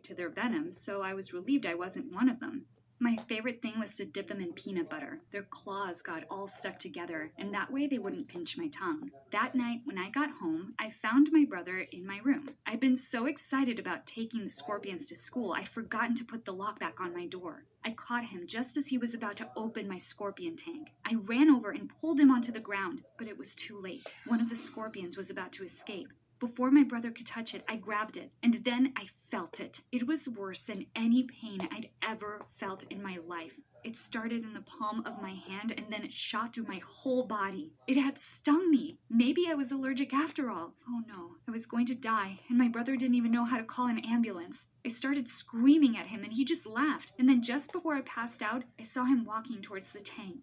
to their venom, so I was relieved I wasn't one of them. My favorite thing was to dip them in peanut butter. Their claws got all stuck together, and that way they wouldn't pinch my tongue. That night, when I got home, I found my brother in my room. I'd been so excited about taking the scorpions to school, I'd forgotten to put the lock back on my door. I caught him just as he was about to open my scorpion tank. I ran over and pulled him onto the ground, but it was too late. One of the scorpions was about to escape. Before my brother could touch it, I grabbed it, and then I felt it. It was worse than any pain I'd ever felt in my life. It started in the palm of my hand, and then it shot through my whole body. It had stung me. Maybe I was allergic after all. Oh no, I was going to die, and my brother didn't even know how to call an ambulance. I started screaming at him, and he just laughed. And then just before I passed out, I saw him walking towards the tank.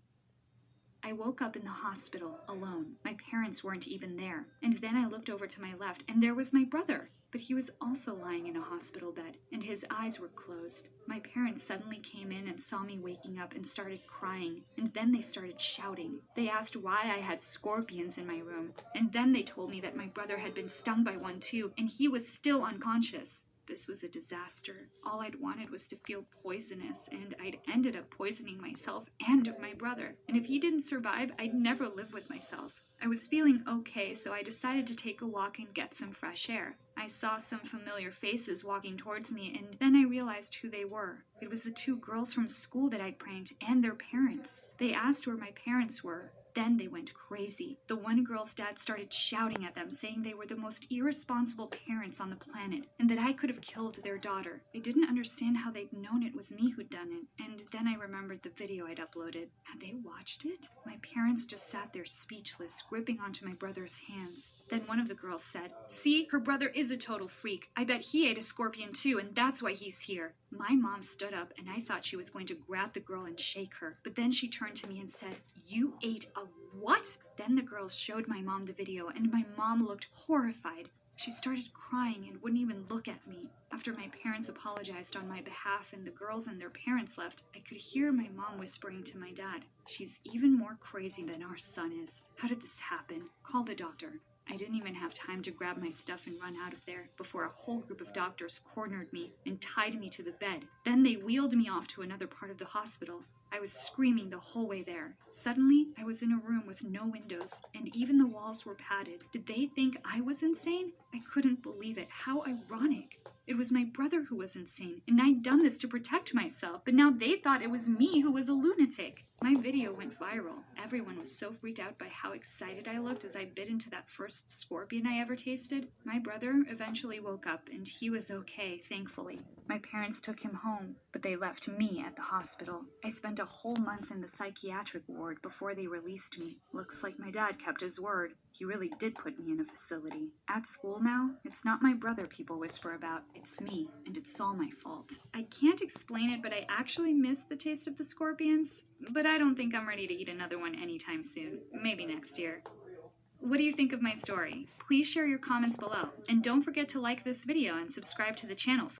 I woke up in the hospital alone. My parents weren't even there. And then I looked over to my left, and there was my brother. But he was also lying in a hospital bed, and his eyes were closed. My parents suddenly came in and saw me waking up and started crying. And then they started shouting. They asked why I had scorpions in my room. And then they told me that my brother had been stung by one too, and he was still unconscious. This was a disaster. All I'd wanted was to feel poisonous, and I'd ended up poisoning myself and my brother. And if he didn't survive, I'd never live with myself. I was feeling okay, so I decided to take a walk and get some fresh air. I saw some familiar faces walking towards me, and then I realized who they were. It was the two girls from school that I'd pranked and their parents. They asked where my parents were. Then they went crazy. The one girl's dad started shouting at them, saying they were the most irresponsible parents on the planet, and that I could have killed their daughter. I didn't understand how they'd known it was me who'd done it, and then I remembered the video I'd uploaded. Had they watched it? My parents just sat there speechless, gripping onto my brother's hands. Then one of the girls said, "See, her brother is a total freak. I bet he ate a scorpion too, and that's why he's here." My mom stood up, and I thought she was going to grab the girl and shake her. But then she turned to me and said, "You ate a what?" Then the girls showed my mom the video, and my mom looked horrified. She started crying and wouldn't even look at me. After my parents apologized on my behalf and the girls and their parents left, I could hear my mom whispering to my dad, "She's even more crazy than our son is. How did this happen? Call the doctor." I didn't even have time to grab my stuff and run out of there before a whole group of doctors cornered me and tied me to the bed. Then they wheeled me off to another part of the hospital. I was screaming the whole way there. Suddenly, I was in a room with no windows, and even the walls were padded. Did they think I was insane? I couldn't believe it. How ironic. It was my brother who was insane, and I'd done this to protect myself, but now they thought it was me who was a lunatic. My video went viral. Everyone was so freaked out by how excited I looked as I bit into that first scorpion I ever tasted. My brother eventually woke up, and he was okay, thankfully. My parents took him home, but they left me at the hospital. I spent a whole month in the psychiatric ward before they released me. Looks like my dad kept his word. He really did put me in a facility. At school now, it's not my brother people whisper about, it's me, and it's all my fault. I can't explain it, but I actually miss the taste of the scorpions. But I don't think I'm ready to eat another one anytime soon. Maybe next year. What do you think of my story? Please share your comments below, and don't forget to like this video and subscribe to the channel.